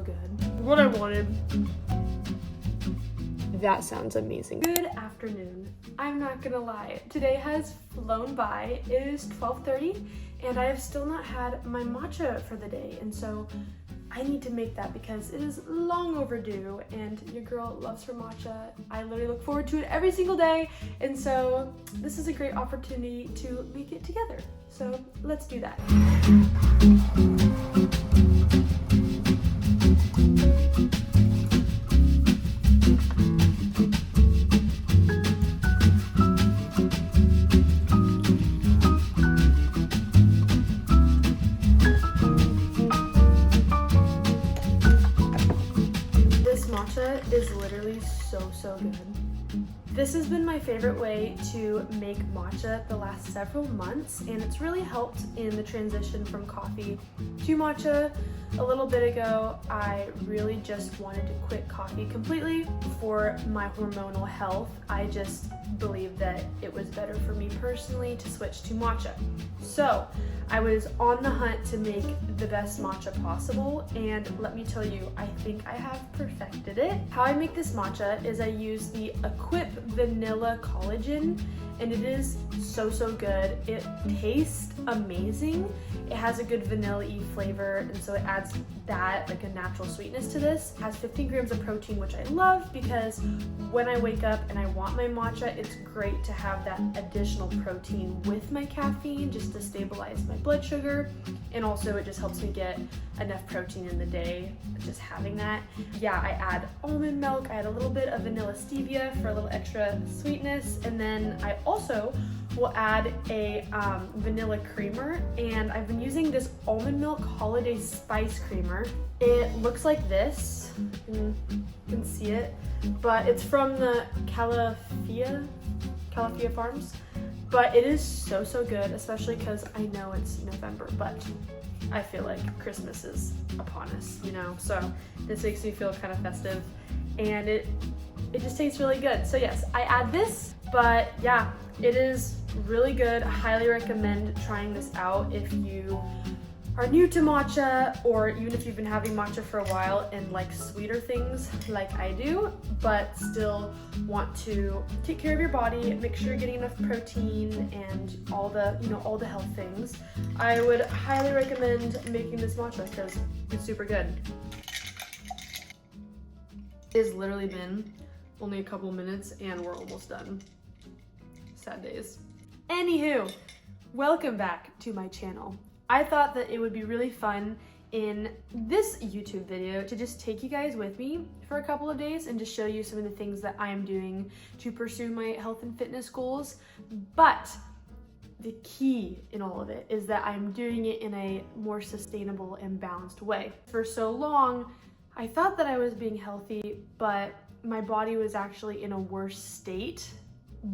Good. What I wanted. That sounds amazing. Good afternoon. I'm not gonna lie, today has flown by. It is 12:30 and I have still not had my matcha for the day, and so I need to make that because it is long overdue and your girl loves her matcha. I literally look forward to it every single day, and so this is a great opportunity to make it together. So let's do that. Matcha is literally so good. This has been my favorite way to make matcha the last several months, and it's really helped in the transition from coffee to matcha. A little bit ago, I really just wanted to quit coffee completely for my hormonal health. I just believed that it was better for me personally to switch to matcha. So I was on the hunt to make the best matcha possible, and let me tell you, I think I have perfected it. How I make this matcha is I use the Equip Vanilla Collagen, and it is so good. It tastes amazing. It has a good vanilla-y flavor, and so it adds that, like a natural sweetness to this. It has 15 grams of protein, which I love because when I wake up and I want my matcha, it's great to have that additional protein with my caffeine just to stabilize my blood sugar, and also it just helps me get enough protein in the day just having that. Yeah, I add almond milk, I add a little bit of vanilla stevia for a little extra sweetness, and then I also will add a vanilla creamer, and I've been using this almond milk holiday spice creamer. It looks like this, you can see it, but it's from the Calafia Farms. But it is so good, especially because I know it's November, but I feel like Christmas is upon us, you know? So this makes me feel kind of festive, and it just tastes really good. So yes, I add this, but yeah, it is really good. I highly recommend trying this out if you are new to matcha, or even if you've been having matcha for a while and like sweeter things like I do, but still want to take care of your body, make sure you're getting enough protein and all the, all the health things. I would highly recommend making this matcha because it's super good. It has literally been only a couple minutes and we're almost done. Sad days. Anywho, welcome back to my channel. I thought that it would be really fun in this YouTube video to just take you guys with me for a couple of days and just show you some of the things that I am doing to pursue my health and fitness goals. But the key in all of it is that I'm doing it in a more sustainable and balanced way. For so long, I thought that I was being healthy, but my body was actually in a worse state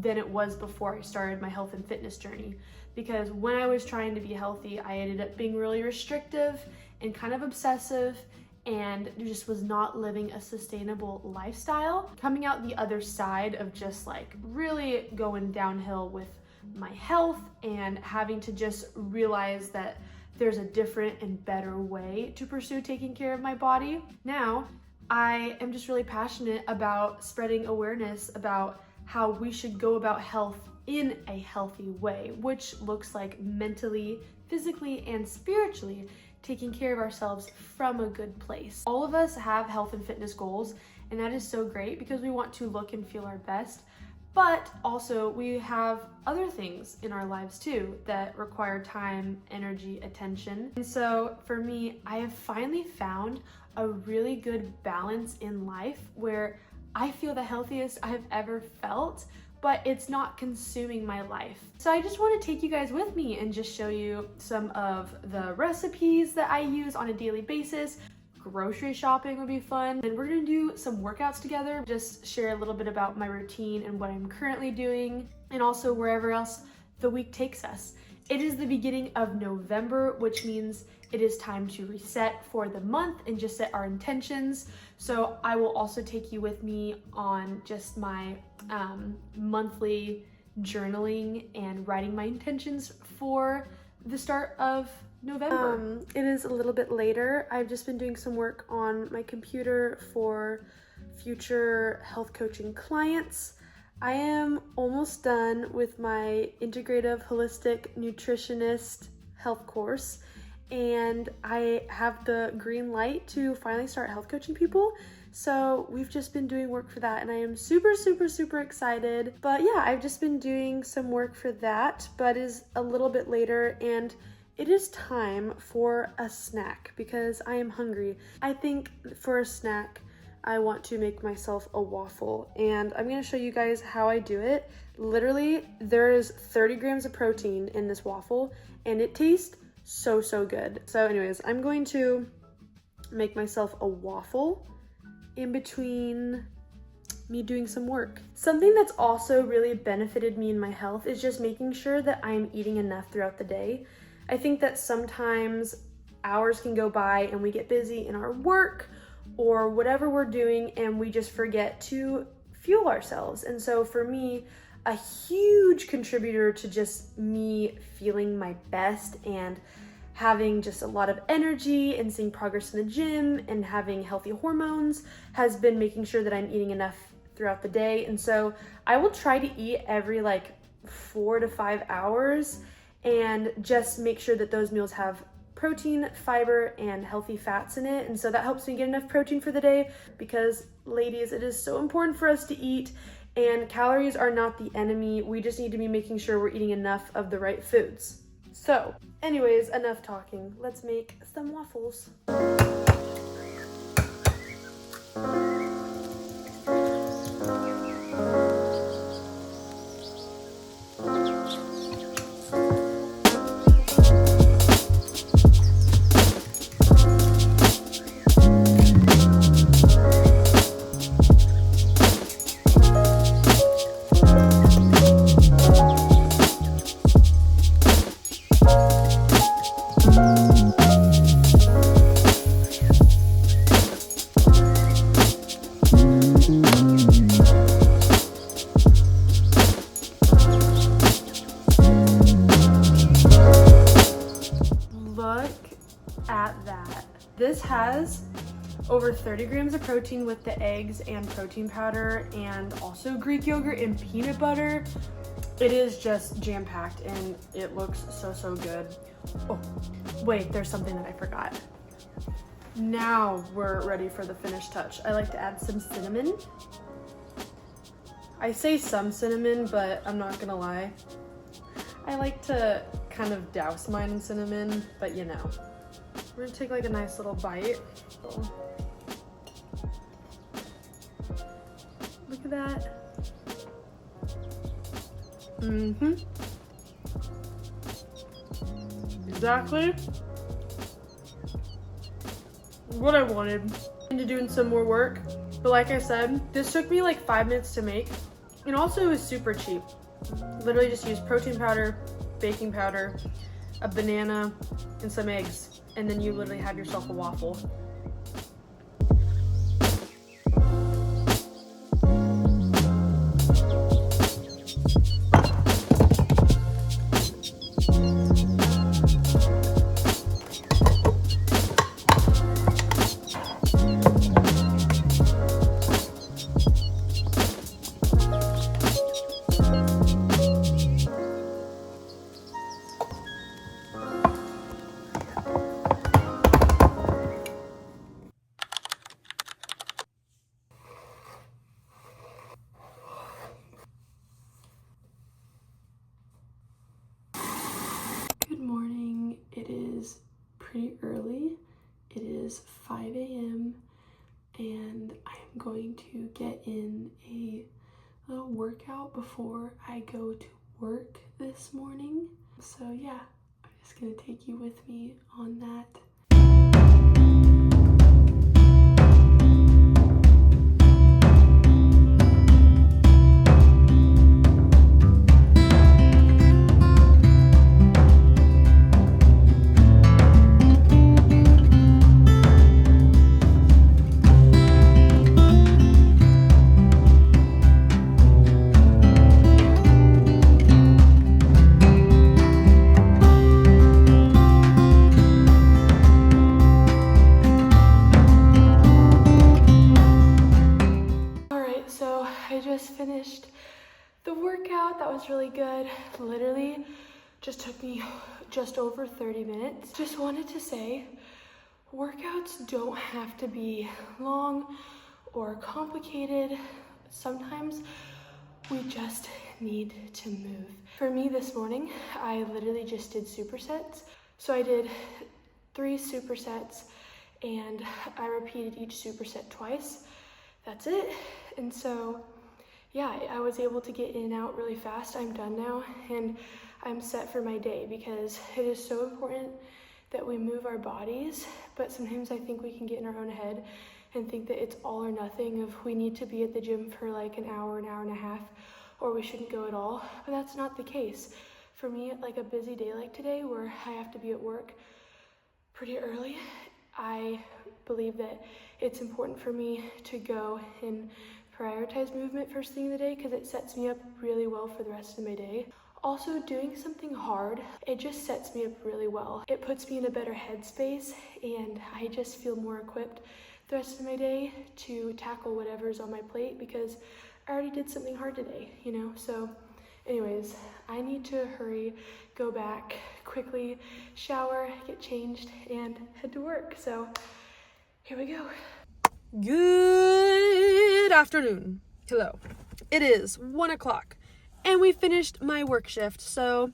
than it was before I started my health and fitness journey. Because when I was trying to be healthy, I ended up being really restrictive and kind of obsessive, and just was not living a sustainable lifestyle. Coming out the other side of just like really going downhill with my health and having to just realize that there's a different and better way to pursue taking care of my body. Now, I am just really passionate about spreading awareness about how we should go about health in a healthy way, which looks like mentally, physically, and spiritually taking care of ourselves from a good place. All of us have health and fitness goals, and that is so great because we want to look and feel our best, but also we have other things in our lives too that require time, energy, attention. And so for me, I have finally found a really good balance in life where I feel the healthiest I have ever felt, but it's not consuming my life. So I just want to take you guys with me and just show you some of the recipes that I use on a daily basis. Grocery shopping would be fun. And we're gonna do some workouts together, just share a little bit about my routine and what I'm currently doing, and also wherever else the week takes us. It is the beginning of November, which means it is time to reset for the month and just set our intentions. So I will also take you with me on just my monthly journaling and writing my intentions for the start of November. It is a little bit later. I've just been doing some work on my computer for future health coaching clients. I am almost done with my integrative holistic nutritionist health course, and I have the green light to finally start health coaching people. So we've just been doing work for that, and I am super, super, super excited. But yeah, I've just been doing some work for that, but it is a little bit later, and it is time for a snack because I am hungry. I think for a snack, I want to make myself a waffle, and I'm gonna show you guys how I do it. Literally, there is 30 grams of protein in this waffle, and it tastes so, so good. So anyways, I'm going to make myself a waffle in between me doing some work. Something that's also really benefited me in my health is just making sure that I'm eating enough throughout the day. I think that sometimes hours can go by and we get busy in our work or whatever we're doing, and we just forget to fuel ourselves. And so for me, a huge contributor to just me feeling my best and having just a lot of energy and seeing progress in the gym and having healthy hormones has been making sure that I'm eating enough throughout the day. And so I will try to eat every like 4 to 5 hours and just make sure that those meals have protein, fiber, and healthy fats in it. And so that helps me get enough protein for the day because, ladies, it is so important for us to eat, and calories are not the enemy. We just need to be making sure we're eating enough of the right foods. So anyways, enough talking. Let's make some waffles. This has over 30 grams of protein with the eggs and protein powder and also Greek yogurt and peanut butter. It is just jam-packed and it looks so, so good. Oh, wait, there's something that I forgot. Now we're ready for the finished touch. I like to add some cinnamon. I say some cinnamon, but I'm not gonna lie. I like to kind of douse mine in cinnamon, but you know. We're gonna take like a nice little bite. Oh. Look at that. Exactly what I wanted. Into doing some more work, but like I said, this took me like 5 minutes to make, and also it was super cheap. Literally just used protein powder, baking powder, a banana, and some eggs. And then you literally have yourself a waffle. Good morning. It is pretty early. It is 5 a.m. and I am going to get in a little workout before I go to work this morning. So yeah, I'm just gonna take you with me on that. finished the workout. That was really good. Literally just took me just over 30 minutes. Just wanted to say, workouts don't have to be long or complicated. Sometimes we just need to move. For me this morning, I literally just did supersets. So I did 3 supersets and I repeated each superset twice. That's it. And so yeah, I was able to get in and out really fast. I'm done now and I'm set for my day because it is so important that we move our bodies, but sometimes I think we can get in our own head and think that it's all or nothing, if we need to be at the gym for like an hour and a half, or we shouldn't go at all. But that's not the case. For me, like a busy day like today where I have to be at work pretty early, I believe that it's important for me to go and prioritize movement first thing in the day because it sets me up really well for the rest of my day. Also, doing something hard, it just sets me up really well. It puts me in a better headspace and I just feel more equipped the rest of my day to tackle whatever's on my plate because I already did something hard today, you know? So anyways, I need to hurry, go back quickly, shower, get changed, and head to work. So here we go. Good afternoon. Hello. It is 1 o'clock and we finished my work shift. So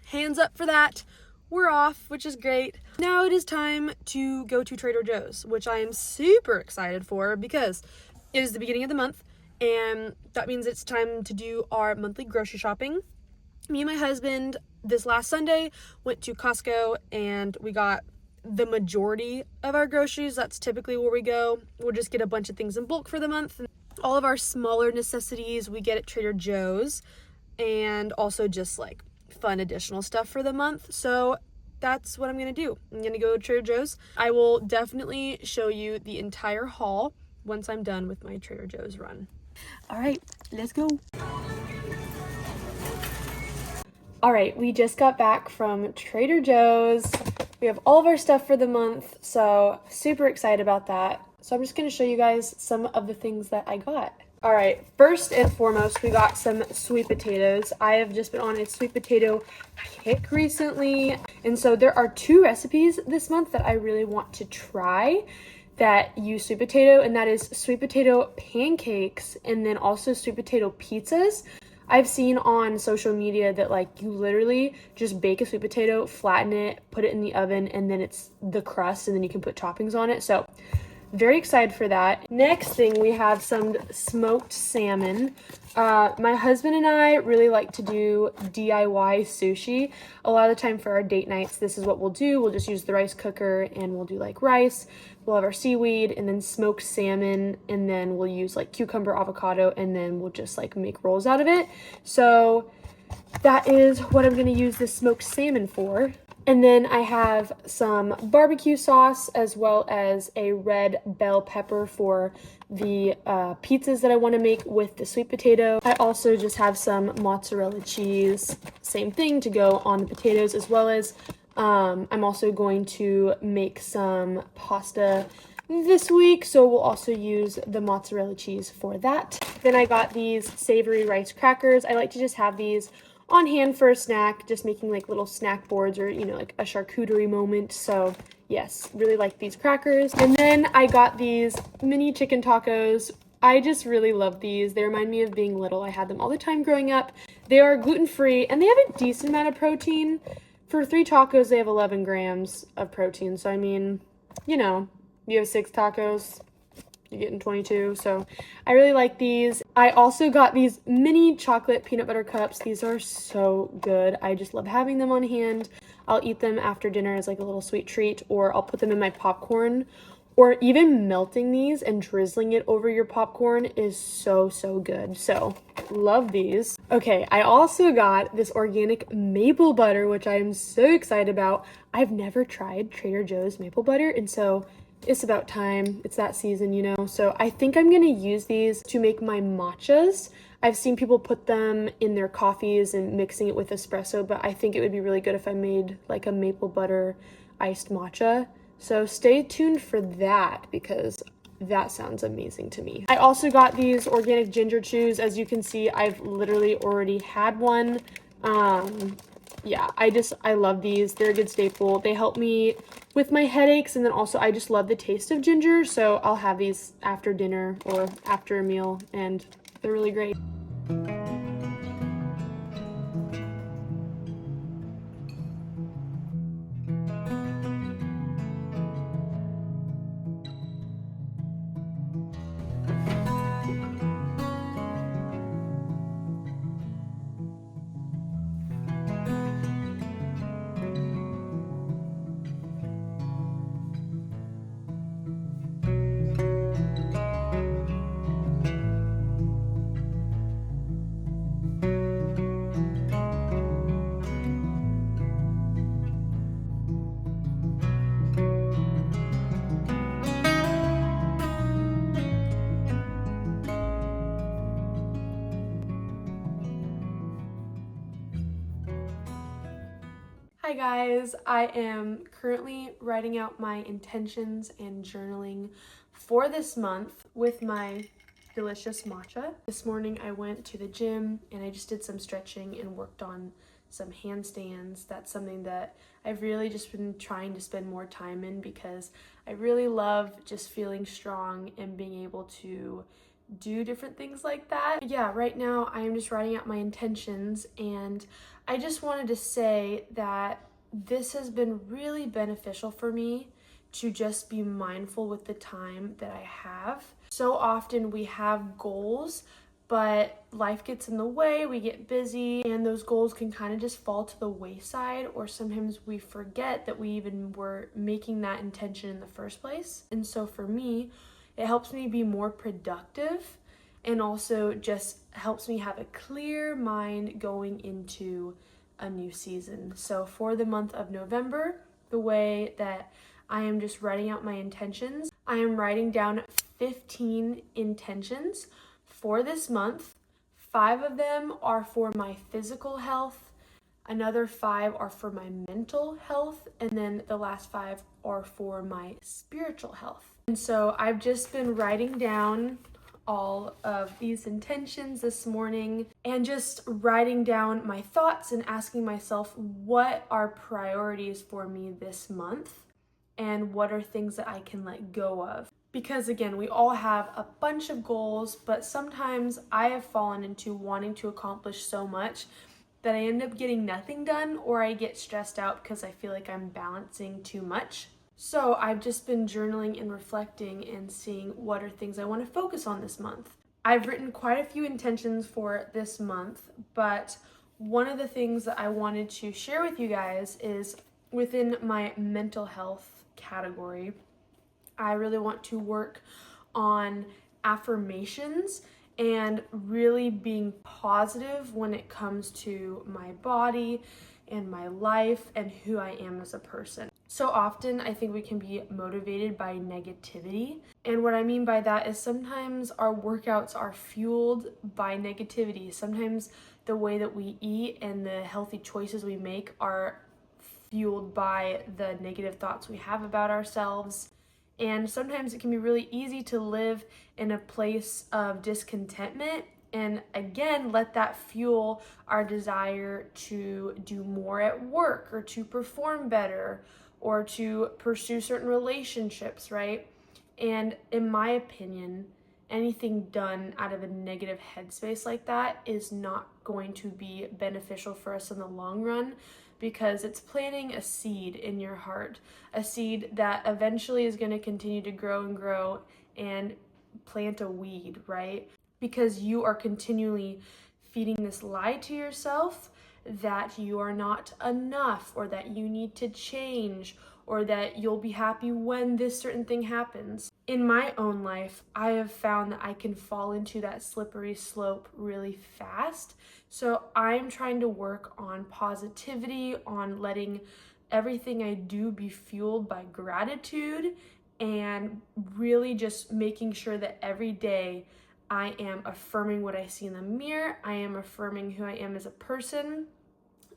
hands up for that. We're off, which is great. Now it is time to go to Trader Joe's, which I am super excited for because it is the beginning of the month and that means it's time to do our monthly grocery shopping. Me and my husband this last Sunday went to Costco and we got the majority of our groceries. That's typically where we go. We'll just get a bunch of things in bulk for the month. All of our smaller necessities we get at Trader Joe's and also just like fun additional stuff for the month. So that's what I'm gonna do. I'm gonna go to Trader Joe's. I will definitely show you the entire haul once I'm done with my Trader Joe's run. All right, let's go. All right, we just got back from Trader Joe's. We have all of our stuff for the month, so super excited about that. So I'm just gonna show you guys some of the things that I got. All right, first and foremost, we got some sweet potatoes. I have just been on a sweet potato kick recently. And so there are 2 recipes this month that I really want to try that use sweet potato, and that is sweet potato pancakes and then also sweet potato pizzas. I've seen on social media that like you literally just bake a sweet potato, flatten it, put it in the oven, and then it's the crust and then you can put toppings on it. So very excited for that. Next thing, we have some smoked salmon. My husband and I really like to do DIY sushi. A lot of the time for our date nights, this is what we'll do. We'll just use the rice cooker and we'll do like rice. We'll have our seaweed and then smoked salmon, and then we'll use like cucumber, avocado, and then we'll just like make rolls out of it. So that is what I'm gonna use this smoked salmon for. And then I have some barbecue sauce as well as a red bell pepper for the pizzas that I want to make with the sweet potato. I also just have some mozzarella cheese, same thing, to go on the potatoes, as well as I'm also going to make some pasta this week, so we'll also use the mozzarella cheese for that. Then I got these savory rice crackers. I like to just have these on hand for a snack, just making like little snack boards or, you know, like a charcuterie moment. So yes, really like these crackers. And then I got these mini chicken tacos. I just really love these. They remind me of being little. I had them all the time growing up. They are gluten-free and they have a decent amount of protein. For 3 tacos, they have 11 grams of protein. So I mean, you know, you have 6 tacos, you're getting 22. So I really like these. I also got these mini chocolate peanut butter cups. These are so good. I just love having them on hand. I'll eat them after dinner as like a little sweet treat, or I'll put them in my popcorn, or even melting these and drizzling it over your popcorn is so good. So love these. Okay, I also got this organic maple butter, which I am so excited about. I've never tried Trader Joe's maple butter, and so it's about time. It's that season, you know. So I think I'm gonna use these to make my matchas. I've seen people put them in their coffees and mixing it with espresso, but I think it would be really good if I made like a maple butter iced matcha. So stay tuned for that because that sounds amazing to me. I also got these organic ginger chews. As you can see, I've literally already had one. Yeah, I love these. They're a good staple. They help me with my headaches, and then also I just love the taste of ginger, so I'll have these after dinner or after a meal, and they're really great. Hi guys, I am currently writing out my intentions and journaling for this month with my delicious matcha. This morning I went to the gym and I just did some stretching and worked on some handstands. That's something that I've really just been trying to spend more time in because I really love just feeling strong and being able to do different things like that. Yeah, right now I am just writing out my intentions, and I just wanted to say that this has been really beneficial for me to just be mindful with the time that I have. So often we have goals, but life gets in the way, we get busy, and those goals can kind of just fall to the wayside, or sometimes we forget that we even were making that intention in the first place. And so for me, it helps me be more productive, and also just helps me have a clear mind going into a new season. So for the month of November, the way that I am just writing out my intentions, I am writing down 15 intentions for this month. 5 of them are for my physical health, another 5 are for my mental health, and then the last 5 are for my spiritual health. And so I've just been writing down all of these intentions this morning and just writing down my thoughts and asking myself, what are priorities for me this month and what are things that I can let go of? Because again, we all have a bunch of goals, but sometimes I have fallen into wanting to accomplish so much that I end up getting nothing done, or I get stressed out because I feel like I'm balancing too much. So I've just been journaling and reflecting and seeing what are things I want to focus on this month. I've written quite a few intentions for this month, but one of the things that I wanted to share with you guys is within my mental health category. I really want to work on affirmations and really being positive when it comes to my body and my life and who I am as a person. So often I think we can be motivated by negativity. And what I mean by that is sometimes our workouts are fueled by negativity. Sometimes the way that we eat and the healthy choices we make are fueled by the negative thoughts we have about ourselves. And sometimes it can be really easy to live in a place of discontentment and again let that fuel our desire to do more at work or to perform better or to pursue certain relationships, right? And in my opinion, anything done out of a negative headspace like that is not going to be beneficial for us in the long run, because it's planting a seed in your heart, a seed that eventually is going to continue to grow and grow and plant a weed, right? Because you are continually feeding this lie to yourself that you are not enough, or that you need to change, or that you'll be happy when this certain thing happens. In my own life, I have found that I can fall into that slippery slope really fast. So I'm trying to work on positivity, on letting everything I do be fueled by gratitude, and really just making sure that every day I am affirming what I see in the mirror, I am affirming who I am as a person,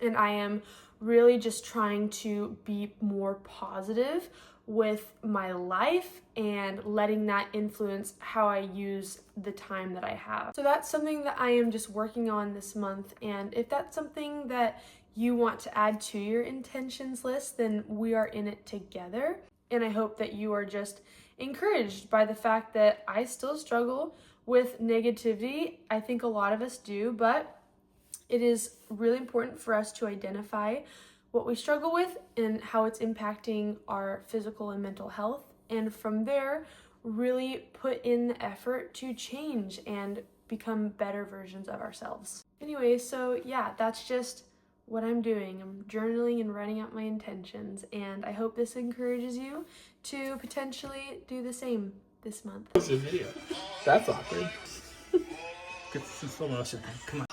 and I am really just trying to be more positive with my life and letting that influence how I use the time that I have. So that's something that I am just working on this month, and if that's something that you want to add to your intentions list, then we are in it together. And I hope that you are just encouraged by the fact that I still struggle with negativity. I think a lot of us do, but it is really important for us to identify what we struggle with and how it's impacting our physical and mental health. And from there, really put in the effort to change and become better versions of ourselves. Anyway, so yeah, that's just what I'm doing. I'm journaling and writing out my intentions, and I hope this encourages you to potentially do the same this month. What's your video? That's awkward. Get some slow motion. Come on.